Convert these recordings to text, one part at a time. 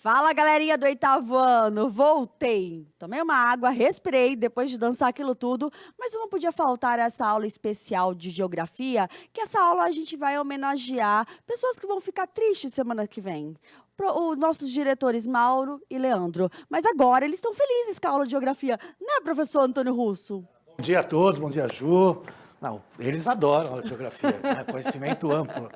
Fala, galerinha do oitavo ano, voltei. Tomei uma água, respirei depois de dançar aquilo tudo, mas não podia faltar essa aula especial de geografia, que essa aula a gente vai homenagear pessoas que vão ficar tristes semana que vem. Os nossos diretores Mauro e Leandro. Mas agora eles estão felizes com a aula de geografia, né, professor Antônio Russo? Bom dia a todos, bom dia, Ju. Não, eles adoram a aula de geografia, né? Conhecimento amplo.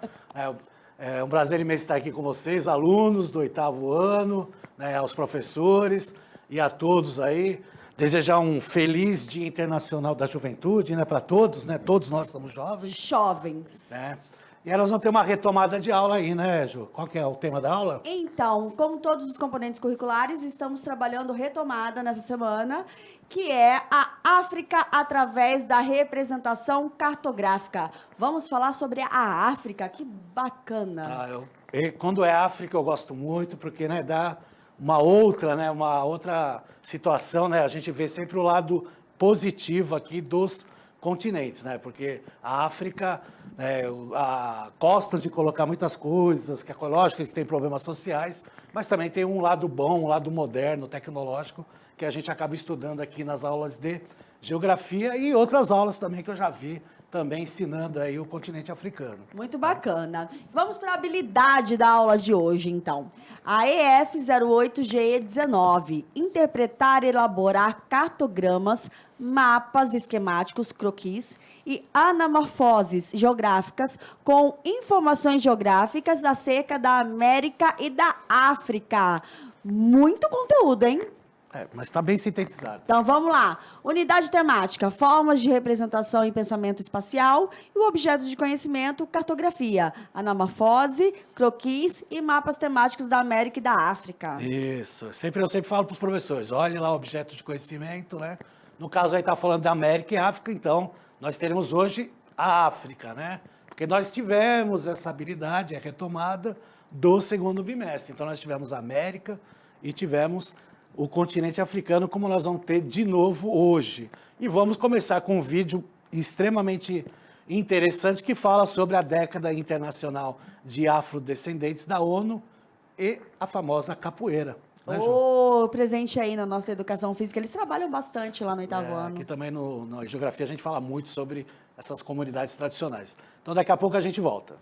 É um prazer imenso estar aqui com vocês, alunos do oitavo ano, né, aos professores e a todos aí. Desejar um feliz Dia Internacional da Juventude, né, para todos, né? Todos nós somos jovens. Jovens. Né? E aí nós vamos ter uma retomada de aula aí, né, Ju? Qual que é o tema da aula? Então, como todos os componentes curriculares, estamos trabalhando retomada nessa semana, que é a África através da representação cartográfica. Vamos falar sobre a África, que bacana. Quando é África eu gosto muito, porque, né, dá uma outra situação, né? A gente vê sempre o lado positivo aqui dos continentes, né? Porque a África gosta de colocar muitas coisas, que é lógico que tem problemas sociais, mas também tem um lado bom, um lado moderno, tecnológico, que a gente acaba estudando aqui nas aulas de geografia e outras aulas também que eu já vi também ensinando aí o continente africano. Muito bacana. Vamos para a habilidade da aula de hoje, então. A EF08GE19, interpretar e elaborar cartogramas, mapas esquemáticos, croquis e anamorfoses geográficas com informações geográficas acerca da América e da África. Muito conteúdo, hein? Mas está bem sintetizado. Então, vamos lá. Unidade temática, formas de representação em pensamento espacial e o objeto de conhecimento, cartografia, anamorfose, croquis e mapas temáticos da América e da África. Isso. Eu sempre falo para os professores, olhe lá o objeto de conhecimento, né? No caso aí está falando da América e África, então nós teremos hoje a África, né? Porque nós tivemos essa habilidade, a retomada do segundo bimestre. Então nós tivemos a América e tivemos o continente africano, como nós vamos ter de novo hoje. E vamos começar com um vídeo extremamente interessante que fala sobre a década internacional de afrodescendentes da ONU e a famosa capoeira. Né, Presente aí na nossa educação física, eles trabalham bastante lá no oitavo ano. Aqui também na geografia a gente fala muito sobre essas comunidades tradicionais. Então daqui a pouco a gente volta.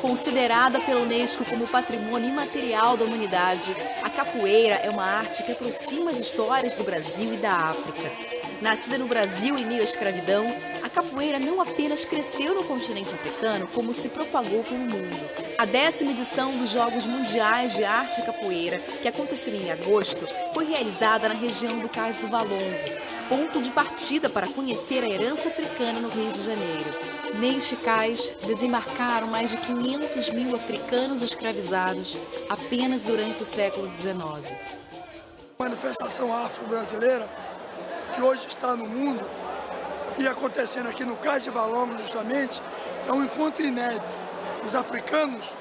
Considerada pela Unesco como patrimônio imaterial da humanidade, a capoeira é uma arte que aproxima as histórias do Brasil e da África. Nascida no Brasil em meio à escravidão, a capoeira não apenas cresceu no continente africano, como se propagou pelo mundo. A 10ª edição dos Jogos Mundiais de Arte e Capoeira, que aconteceu em agosto, foi realizada na região do Cais do Valongo, ponto de partida para conhecer a herança africana no Rio de Janeiro. Neste cais, desembarcaram mais de 500 mil africanos escravizados apenas durante o século XIX. A manifestação afro-brasileira, que hoje está no mundo e acontecendo aqui no Cais de Valongo, justamente, é um encontro inédito. Os africanos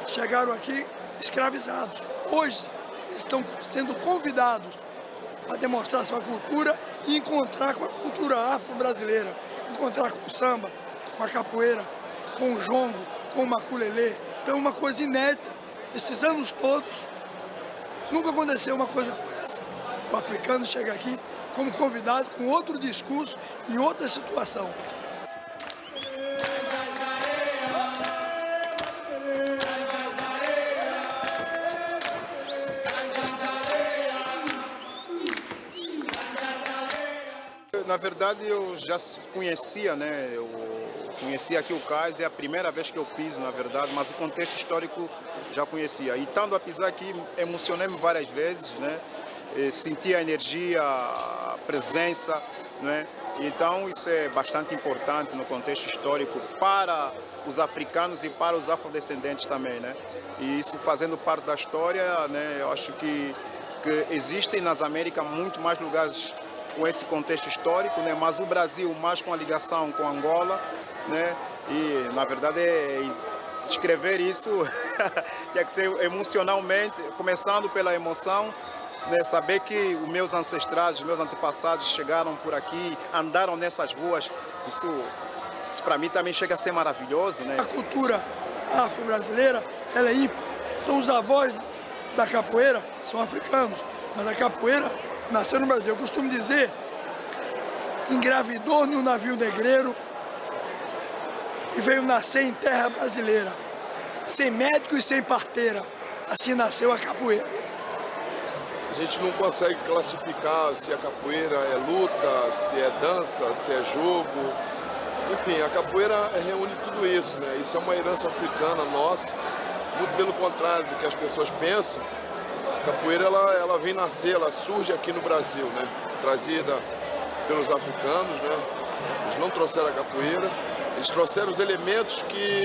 chegaram aqui escravizados. Hoje, estão sendo convidados a demonstrar sua cultura e encontrar com a cultura afro-brasileira, encontrar com o samba, com a capoeira, com o jongo, com o maculelê. Então, uma coisa inédita. Esses anos todos, nunca aconteceu uma coisa como essa. O africano chega aqui como convidado com outro discurso e outra situação. Na verdade, eu já conhecia, né? Eu conhecia aqui o cais, é a primeira vez que eu piso, na verdade, mas o contexto histórico já conhecia. E estando a pisar aqui, emocionei-me várias vezes, né? Senti a energia, a presença, né? Então, isso é bastante importante no contexto histórico para os africanos e para os afrodescendentes também, né? E isso fazendo parte da história, né? Eu acho que existem nas Américas muito mais lugares com esse contexto histórico, né? Mas o Brasil mais com a ligação com Angola, né? E na verdade escrever isso tinha que ser emocionalmente, começando pela emoção né, saber que os meus ancestrais, os meus antepassados chegaram por aqui, andaram nessas ruas, isso para mim também chega a ser maravilhoso, né? A cultura afro-brasileira, ela é ímpar. Então os avós da capoeira são africanos, mas a capoeira nasceu no Brasil. Eu costumo dizer, engravidou no navio negreiro e veio nascer em terra brasileira, sem médico e sem parteira. Assim nasceu a capoeira. A gente não consegue classificar se a capoeira é luta, se é dança, se é jogo. Enfim, a capoeira reúne tudo isso, né? Isso é uma herança africana nossa, muito pelo contrário do que as pessoas pensam. A capoeira ela vem nascer, ela surge aqui no Brasil, né? Trazida pelos africanos, né? Eles não trouxeram a capoeira, eles trouxeram os elementos que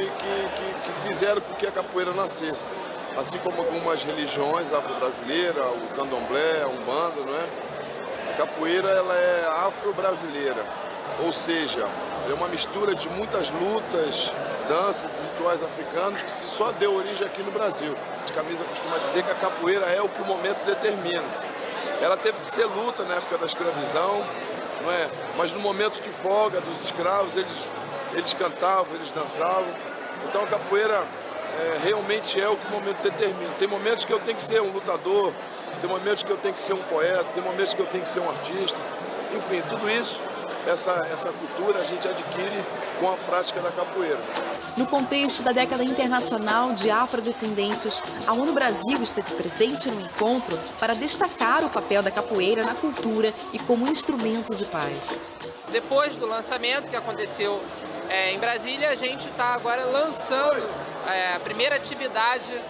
fizeram com que a capoeira nascesse. Assim como algumas religiões afro-brasileiras, o candomblé, a umbanda, não é? A capoeira ela é afro-brasileira, ou seja, é uma mistura de muitas lutas, danças e rituais africanos que se só deu origem aqui no Brasil. A Camisa costuma dizer que a capoeira é o que o momento determina. Ela teve que ser luta na época da escravidão, não é? Mas no momento de folga dos escravos, eles cantavam, eles dançavam. Então a capoeira realmente é o que o momento determina. Tem momentos que eu tenho que ser um lutador, tem momentos que eu tenho que ser um poeta, tem momentos que eu tenho que ser um artista. Enfim, tudo isso, essa cultura a gente adquire com a prática da capoeira. No contexto da década internacional de afrodescendentes, a ONU Brasil esteve presente no encontro para destacar o papel da capoeira na cultura e como instrumento de paz. Depois do lançamento que aconteceu em Brasília, a gente está agora lançando a primeira atividade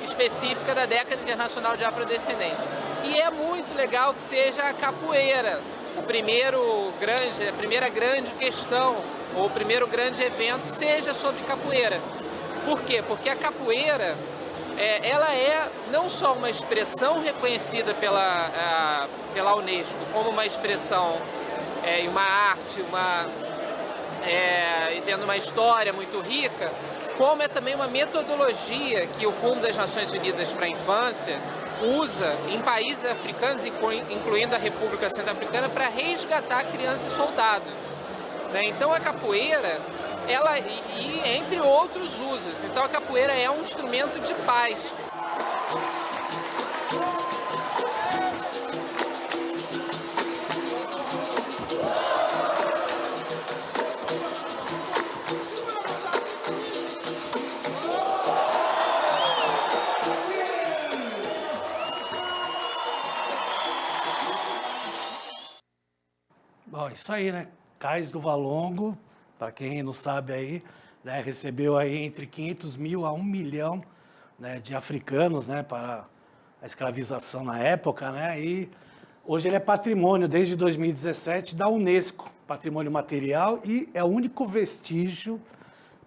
específica da década internacional de afrodescendentes. E é muito legal que seja a capoeira, a primeira grande questão, ou o primeiro grande evento seja sobre capoeira. Por quê? Porque a capoeira, ela é não só uma expressão reconhecida pela Unesco, como uma expressão e uma arte, e tendo uma história muito rica, como é também uma metodologia que o Fundo das Nações Unidas para a Infância usa em países africanos, incluindo a República Centro-Africana, para resgatar criança e soldado. Então a capoeira, entre outros usos, então a capoeira é um instrumento de paz. Bom, isso aí, né? Cais do Valongo, para quem não sabe aí, né, recebeu aí entre 500 mil a 1 milhão, né, de africanos, né, para a escravização na época, né? E hoje ele é patrimônio desde 2017 da Unesco, patrimônio material, e é o único vestígio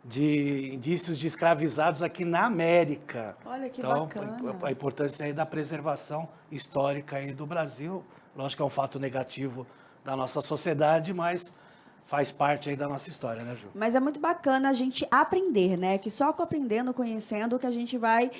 de indícios de escravizados aqui na América. Olha que então, bacana. A importância aí da preservação histórica aí do Brasil, lógico que é um fato negativo da nossa sociedade, mas faz parte aí da nossa história, né, Ju? Mas é muito bacana a gente aprender, né? Que só aprendendo, conhecendo, que a gente vai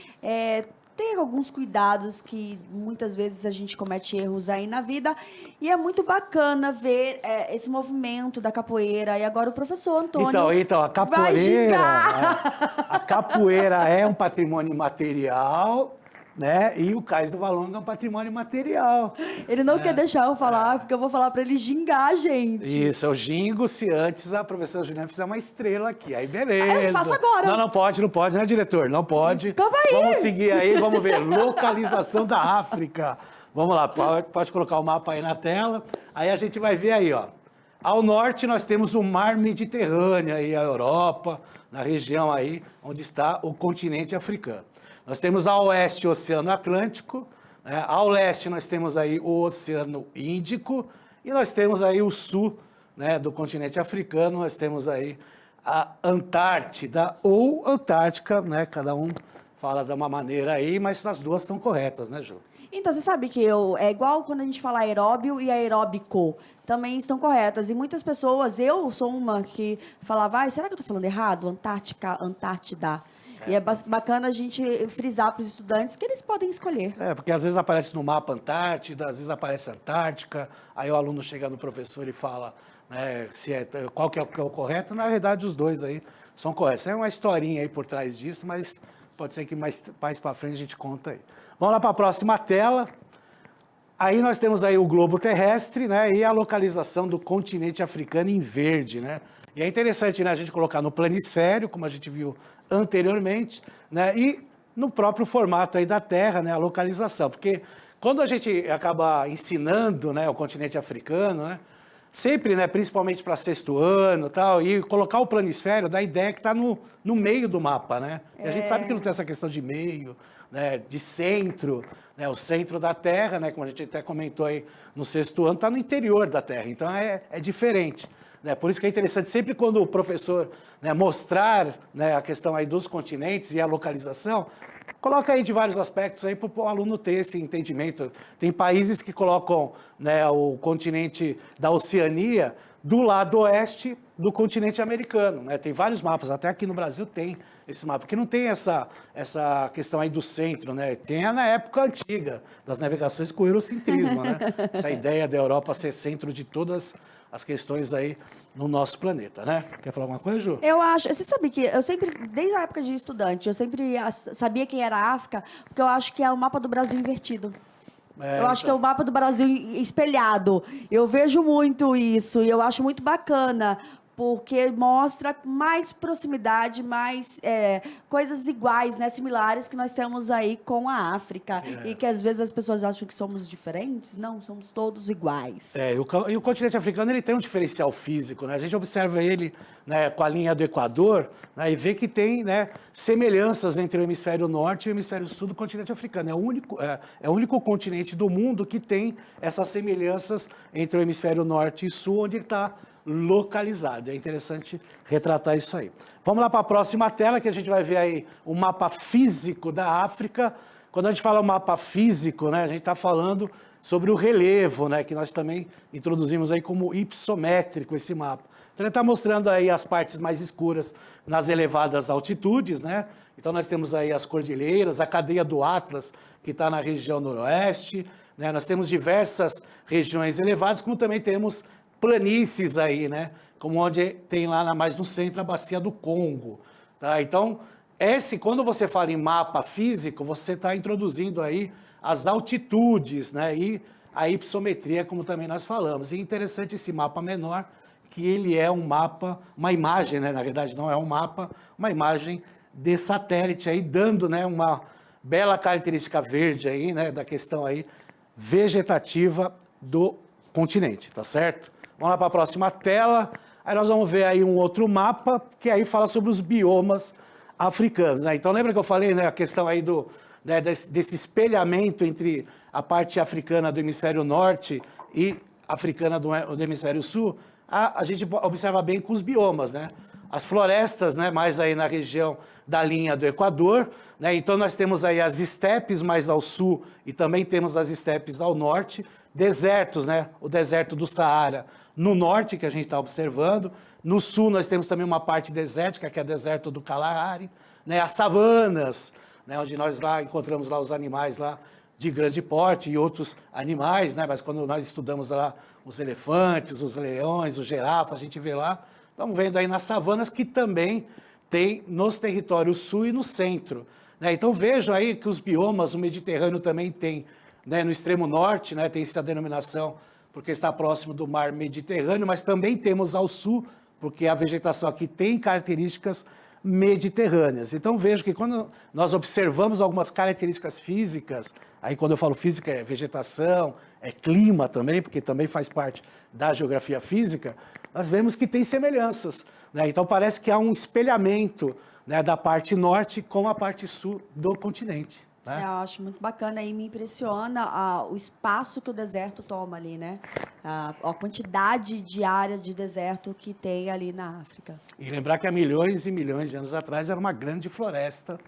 ter alguns cuidados que muitas vezes a gente comete erros aí na vida. E é muito bacana ver esse movimento da capoeira. E agora o professor Antônio Então, a capoeira, vai gingar. a capoeira é um patrimônio imaterial, né? E o Cais do Valongo é um patrimônio material. Ele não quer deixar eu falar, porque eu vou falar para ele gingar, gente. Isso, eu gingo se antes a professora Juliana fizer uma estrela aqui. Aí beleza. Eu faço agora. Não pode, né, diretor? Não pode. Calma aí. Vamos seguir aí, vamos ver. Localização da África. Vamos lá, pode colocar o mapa aí na tela. Aí a gente vai ver aí, ó. Ao norte nós temos o mar Mediterrâneo, aí a Europa, na região aí onde está o continente africano. Nós temos ao oeste o Oceano Atlântico, né? Ao leste nós temos aí o Oceano Índico e nós temos aí o sul, né, do continente africano, nós temos aí a Antártida ou Antártica, né? Cada um fala de uma maneira aí, mas as duas estão corretas, né, Ju? Então, você sabe que é igual quando a gente fala aeróbio e aeróbico, também estão corretas. E muitas pessoas, eu sou uma que falava, será que eu estou falando errado? Antártica, Antártida. E é bacana a gente frisar para os estudantes que eles podem escolher. Porque às vezes aparece no mapa Antártida, às vezes aparece Antártica, aí o aluno chega no professor e fala, né, qual que é o correto. Na verdade, os dois aí são corretos. É uma historinha aí por trás disso, mas pode ser que mais para frente a gente conta aí. Vamos lá para a próxima tela. Aí nós temos aí o globo terrestre, né, e a localização do continente africano em verde, né? E é interessante, né, a gente colocar no planisfério, como a gente viu anteriormente, né, e no próprio formato aí da Terra, né, a localização. Porque quando a gente acaba ensinando, né, o continente africano, né, sempre, né, principalmente para sexto ano e tal, e colocar o planisfério dá a ideia que está no meio do mapa, né? E a gente sabe que não tem essa questão de meio, né, de centro, né, o centro da Terra, né, como a gente até comentou aí no sexto ano, está no interior da Terra, então é diferente. Né? Por isso que é interessante, sempre quando o professor, né, mostrar, né, a questão aí dos continentes e a localização, coloca aí de vários aspectos aí para o aluno ter esse entendimento. Tem países que colocam, né, o continente da Oceania do lado oeste do continente americano, né? Tem vários mapas, até aqui no Brasil tem esse mapa, porque não tem essa questão aí do centro, né? Tem na época antiga das navegações com o eurocentrismo, né? Essa ideia da Europa ser centro de todas as questões aí no nosso planeta, né? Quer falar alguma coisa, Ju? Eu acho, você sabe que eu sempre, desde a época de estudante, eu sempre sabia quem era a África, porque eu acho que é o mapa do Brasil invertido. Eu acho que é o mapa do Brasil espelhado. Eu vejo muito isso e eu acho muito bacana, porque mostra mais proximidade, mais coisas iguais, né, similares que nós temos aí com a África. E que às vezes as pessoas acham que somos diferentes. Não, somos todos iguais. E o continente africano ele tem um diferencial físico, né? A gente observa ele, né, com a linha do Equador, né, e vê que tem, né, semelhanças entre o hemisfério norte e o hemisfério sul do continente africano. É o único continente do mundo que tem essas semelhanças entre o hemisfério norte e sul, onde ele está localizado. É interessante retratar isso aí. Vamos lá para a próxima tela, que a gente vai ver aí o mapa físico da África. Quando a gente fala mapa físico, né, a gente está falando sobre o relevo, né, que nós também introduzimos aí como hipossométrico esse mapa. Então ele está mostrando aí as partes mais escuras nas elevadas altitudes, né? Então nós temos aí as cordilheiras, a cadeia do Atlas, que está na região noroeste, né? Nós temos diversas regiões elevadas, como também temos planícies aí, né? Como onde tem lá mais no centro a bacia do Congo, tá? Então, quando você fala em mapa físico, você está introduzindo aí as altitudes, né? E a hipossometria, como também nós falamos. E interessante esse mapa menor, que ele é um mapa, uma imagem, né? Na verdade não é um mapa, uma imagem de satélite aí, dando, né, uma bela característica verde aí, né, da questão aí vegetativa do continente, tá certo? Vamos lá para a próxima tela. Aí nós vamos ver aí um outro mapa, que aí fala sobre os biomas africanos, né? Então lembra que eu falei, né, a questão aí desse espelhamento entre a parte africana do hemisfério norte e africana do hemisfério sul? A gente observa bem com os biomas, né? As florestas, né, mais aí na região da linha do Equador, né? Então nós temos aí as estepes mais ao sul e também temos as estepes ao norte, desertos, né? O deserto do Saara no norte, que a gente está observando. No sul nós temos também uma parte desértica, que é o deserto do Kalahari, né? As savanas, né, onde nós lá encontramos lá os animais lá de grande porte e outros animais, né? Mas quando nós estudamos lá os elefantes, os leões, os girafas, a gente vê lá, estamos vendo aí nas savanas que também tem nos territórios sul e no centro, né? Então vejam aí que os biomas, o Mediterrâneo também tem, né, no extremo norte, né, tem essa denominação porque está próximo do mar Mediterrâneo, mas também temos ao sul, porque a vegetação aqui tem características mediterrâneas. Então vejo que quando nós observamos algumas características físicas, aí quando eu falo física é vegetação, é clima também, porque também faz parte da geografia física, nós vemos que tem semelhanças, né? Então parece que há um espelhamento, né, da parte norte com a parte sul do continente, né? Eu acho muito bacana e me impressiona o espaço que o deserto toma ali, né? A quantidade de área de deserto que tem ali na África. E lembrar que há milhões e milhões de anos atrás era uma grande floresta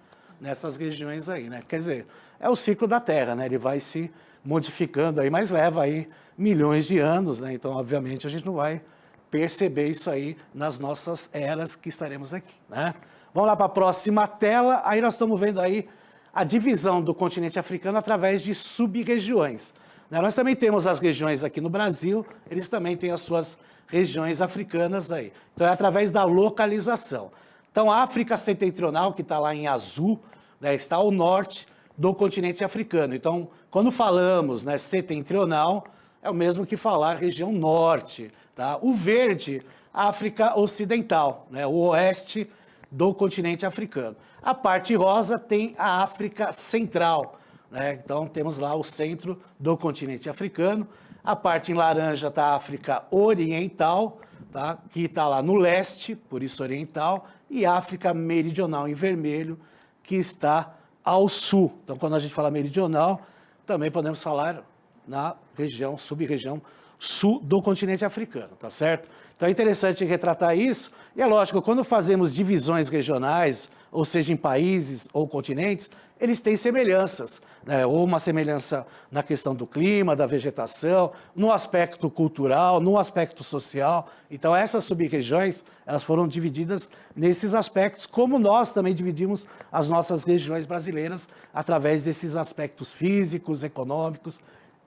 nessas regiões aí, né? Quer dizer, é o ciclo da Terra, né? Ele vai se modificando aí, mas leva aí milhões de anos, né? Então, obviamente, a gente não vai perceber isso aí nas nossas eras que estaremos aqui, né? Vamos lá para a próxima tela. Aí nós estamos vendo aí a divisão do continente africano através de sub-regiões. Nós também temos as regiões aqui no Brasil, eles também têm as suas regiões africanas aí. Então é através da localização. Então a África Setentrional, que está lá em azul, né, está ao norte do continente africano. Então, quando falamos, né, setentrional, é o mesmo que falar região norte. Tá? O verde, África Ocidental, né, o oeste do continente africano. A parte rosa tem a África Central, né? Então temos lá o centro do continente africano. A parte em laranja está a África Oriental, tá? Que está lá no leste, por isso oriental, e África Meridional em vermelho, que está ao sul. Então quando a gente fala meridional, também podemos falar na região, sub-região sul do continente africano, tá certo? Então é interessante retratar isso, e é lógico, quando fazemos divisões regionais, ou seja, em países ou continentes, eles têm semelhanças, né? Ou uma semelhança na questão do clima, da vegetação, no aspecto cultural, no aspecto social. Então essas sub-regiões, elas foram divididas nesses aspectos, como nós também dividimos as nossas regiões brasileiras através desses aspectos físicos, econômicos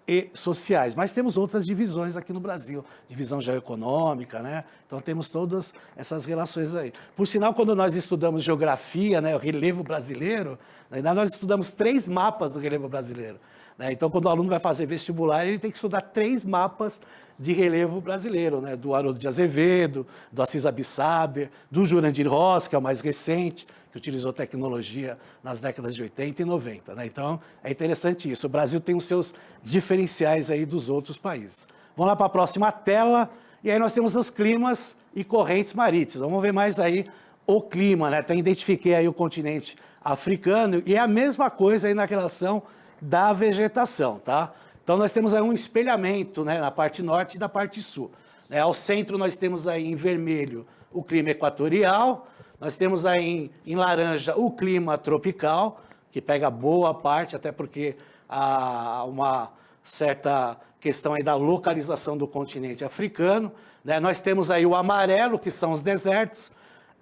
e sociais. Mas temos outras divisões aqui no Brasil, divisão geoeconômica, né? Então temos todas essas relações aí. Por sinal, quando nós estudamos geografia, né, o relevo brasileiro, né, nós estudamos 3 mapas do relevo brasileiro. Né? Então, quando o aluno vai fazer vestibular, ele tem que estudar 3 mapas de relevo brasileiro, né? Do Haroldo de Azevedo, do Assis Abissaber, do Jurandir Ross, que é o mais recente, que utilizou tecnologia nas décadas de 80 e 90. Né? Então, é interessante isso. O Brasil tem os seus diferenciais aí dos outros países. Vamos lá para a próxima tela. E aí nós temos os climas e correntes marítimas. Vamos ver mais aí o clima, né? Até identifiquei aí o continente africano e é a mesma coisa aí na relação da vegetação, tá? Então nós temos aí um espelhamento, né, na parte norte e da parte sul. Ao centro nós temos aí em vermelho o clima equatorial, nós temos aí em laranja o clima tropical, que pega boa parte, até porque há uma certa questão aí da localização do continente africano. Né? Nós temos aí o amarelo, que são os desertos,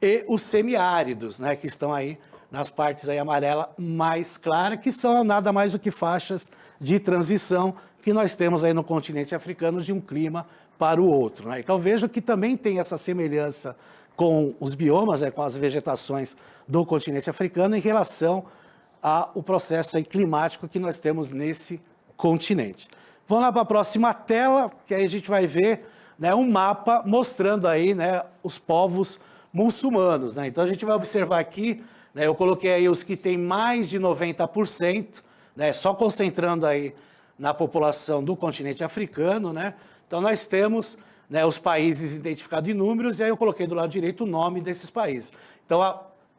e os semiáridos, né, que estão aí nas partes aí amarela mais clara, que são nada mais do que faixas de transição que nós temos aí no continente africano de um clima para o outro. Né? Então vejo que também tem essa semelhança com os biomas, com as vegetações do continente africano em relação ao processo aí climático que nós temos nesse continente. Vamos lá para a próxima tela, que aí a gente vai ver, né, um mapa mostrando aí, né, os povos muçulmanos. Né? Então a gente vai observar aqui, né, eu coloquei aí os que têm mais de 90%, né, só concentrando aí na população do continente africano. Né? Então nós temos, né, os países identificados em números, e aí eu coloquei do lado direito o nome desses países. Então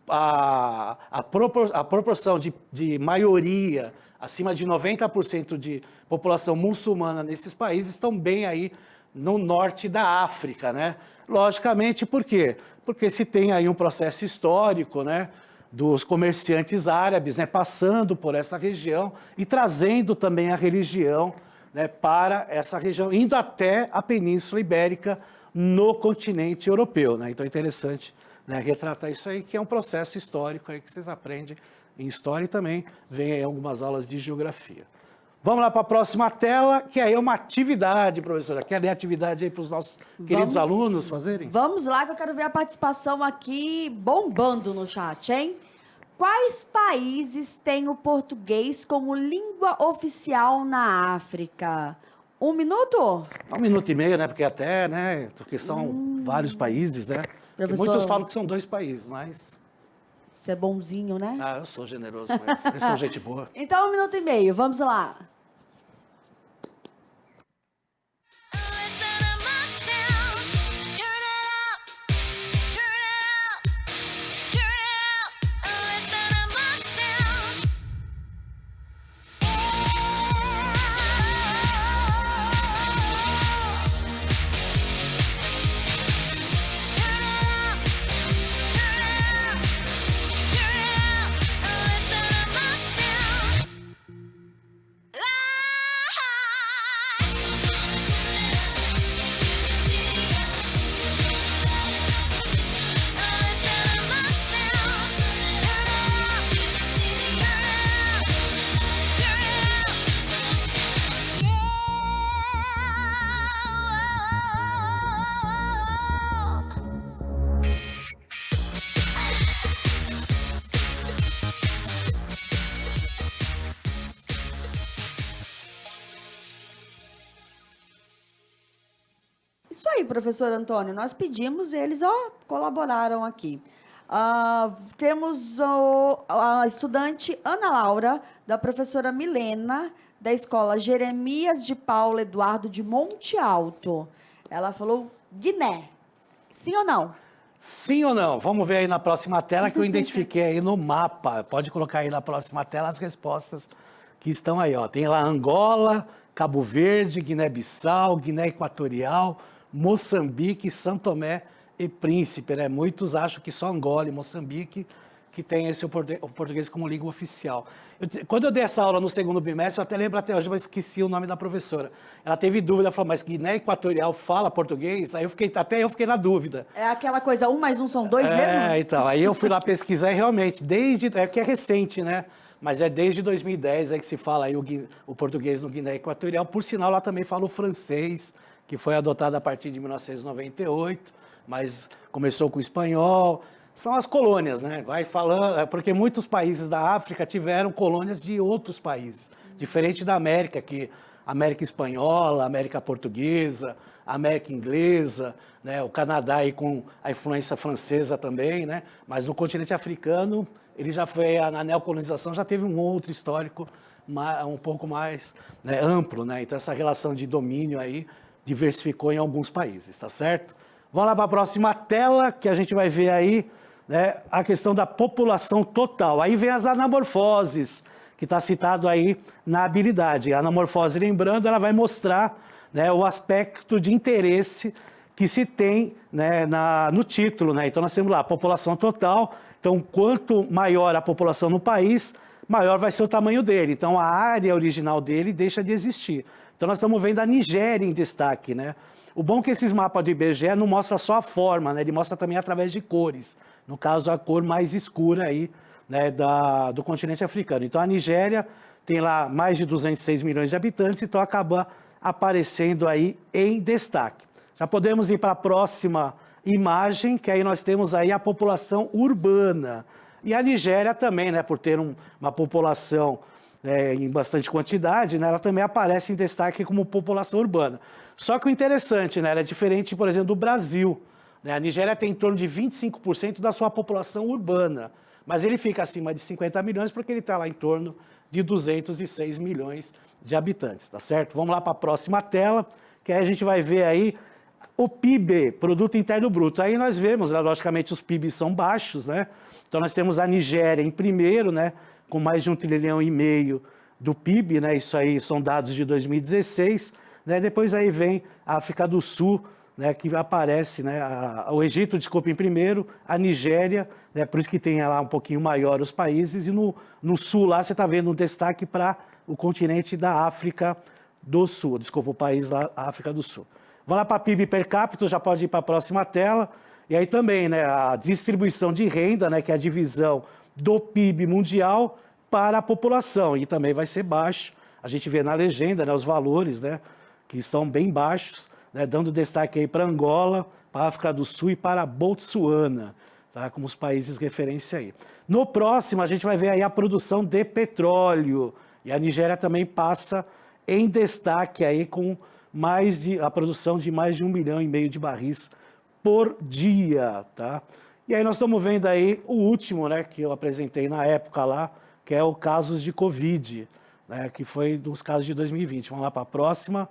a proporção de maioria, acima de 90% de população muçulmana nesses países estão bem aí no norte da África, né? Logicamente, por quê? Porque se tem aí um processo histórico, né, dos comerciantes árabes, né, passando por essa região e trazendo também a religião, né, para essa região, indo até a Península Ibérica no continente europeu. Né? Então é interessante, né, retratar isso aí, que é um processo histórico aí que vocês aprendem em história e também vem aí algumas aulas de geografia. Vamos lá para a próxima tela, que aí é uma atividade, professora. Quer ler a atividade aí para os nossos queridos alunos fazerem? Vamos lá, que eu quero ver a participação aqui bombando no chat, hein? Quais países têm o português como língua oficial na África? 1 minuto? 1 minuto e meio, né? Porque até, né? Porque são vários países, né? Muitos falam que são 2 países, mas... Você é bonzinho, né? Ah, eu sou generoso com eles. Eles são gente boa. Então, 1 minuto e meio, vamos lá. La professor Antônio? Nós pedimos, eles colaboraram aqui. Temos a estudante Ana Laura, da professora Milena, da escola Jeremias de Paula Eduardo de Monte Alto. Ela falou Guiné. Sim ou não? Sim ou não? Vamos ver aí na próxima tela que eu identifiquei aí no mapa. Pode colocar aí na próxima tela as respostas que estão aí, ó. Tem lá Angola, Cabo Verde, Guiné-Bissau, Guiné Equatorial, Moçambique, São Tomé e Príncipe, né? Muitos acham que só Angola e Moçambique que tem o português como língua oficial. Quando eu dei essa aula no segundo bimestre, eu até lembro até hoje, mas esqueci o nome da professora. Ela teve dúvida, falou, mas Guiné Equatorial fala português? Aí eu fiquei na dúvida. É aquela coisa, 1 mais 1 são 2 mesmo? Então, aí eu fui lá pesquisar e realmente, que é recente, né? Mas é desde 2010 aí que se fala aí o português no Guiné Equatorial. Por sinal, lá também fala o francês, que foi adotado a partir de 1998, mas começou com o espanhol. São as colônias, né? Vai falando, porque muitos países da África tiveram colônias de outros países, diferente da América, que América Espanhola, América Portuguesa, América Inglesa, né? O Canadá aí com a influência francesa também, né? Mas no continente africano, ele já foi, na neocolonização já teve um outro histórico um pouco mais, né, amplo, né? Então essa relação de domínio aí diversificou em alguns países, tá certo? Vamos lá para a próxima tela, que a gente vai ver aí, né, a questão da população total. Aí vem as anamorfoses, que está citado aí na habilidade. A anamorfose, lembrando, ela vai mostrar, né, o aspecto de interesse que se tem, né, no título, né? Então nós temos lá a população total. Então, quanto maior a população no país, maior vai ser o tamanho dele. Então, a área original dele deixa de existir. Então, nós estamos vendo a Nigéria em destaque, né? O bom é que esses mapas do IBGE não mostram só a forma, né? Ele mostra também através de cores. No caso, a cor mais escura aí, né, do continente africano. Então, a Nigéria tem lá mais de 206 milhões de habitantes, então acaba aparecendo aí em destaque. Já podemos ir para a próxima imagem, que aí nós temos aí a população urbana. E a Nigéria também, né, por ter uma população em bastante quantidade, né, ela também aparece em destaque como população urbana. Só que o interessante, né, ela é diferente, por exemplo, do Brasil. Né, a Nigéria tem em torno de 25% da sua população urbana, mas ele fica acima de 50 milhões porque ele está lá em torno de 206 milhões de habitantes, tá certo? Vamos lá para a próxima tela, que aí a gente vai ver aí o PIB, Produto Interno Bruto. Aí nós vemos, né, logicamente, os PIBs são baixos, né? Então nós temos a Nigéria em primeiro, né, com mais de 1,5 trilhão do PIB, né? Isso aí são dados de 2016, né? Depois aí vem a África do Sul, né, que aparece, né, o Egito, desculpa, em primeiro, a Nigéria, né, por isso que tem lá um pouquinho maior os países, e no sul lá você está vendo um destaque para o continente da África do Sul, desculpa, o país lá, a África do Sul. Vamos lá para PIB per capita, já pode ir para a próxima tela, e aí também, né, a distribuição de renda, né, que é a divisão do PIB mundial para a população, e também vai ser baixo, a gente vê na legenda, né, os valores, né, que são bem baixos, né, dando destaque aí para Angola, para a África do Sul e para a Botsuana, tá, como os países referência aí. No próximo, a gente vai ver aí a produção de petróleo, e a Nigéria também passa em destaque aí com a produção de mais de 1,5 milhão de barris por dia, tá? E aí nós estamos vendo aí o último, né, que eu apresentei na época lá, que é o casos de Covid, né, que foi dos casos de 2020. Vamos lá para a próxima.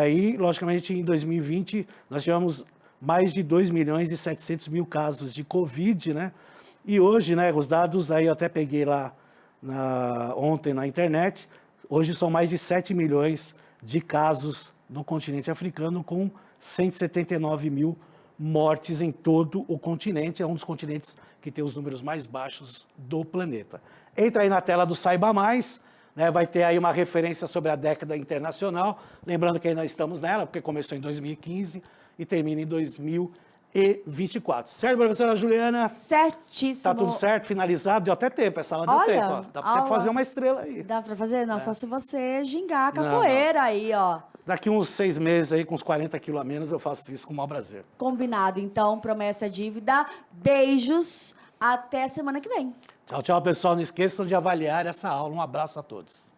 E, logicamente, em 2020, nós tivemos mais de 2.700.000 casos de Covid, né? E hoje, né, os dados, aí eu até peguei lá ontem na internet, hoje são mais de 7 milhões de casos no continente africano, com 179 mil mortes em todo o continente. É um dos continentes que tem os números mais baixos do planeta. Entra aí na tela do Saiba Mais. Né, vai ter aí uma referência sobre a década internacional, lembrando que ainda estamos nela, porque começou em 2015 e termina em 2024. Certo, professora Juliana? Certíssimo. Tá tudo certo, finalizado? Deu até tempo, essa aula deu tempo. Ó. Dá para você fazer uma estrela aí. Dá para fazer? Não, só se você gingar a capoeira aí, ó. Daqui uns 6 meses aí, com uns 40 quilos a menos, eu faço isso com o maior prazer. Combinado, então, promessa é dívida. Beijos, até semana que vem. Tchau, tchau, pessoal. Não esqueçam de avaliar essa aula. Um abraço a todos.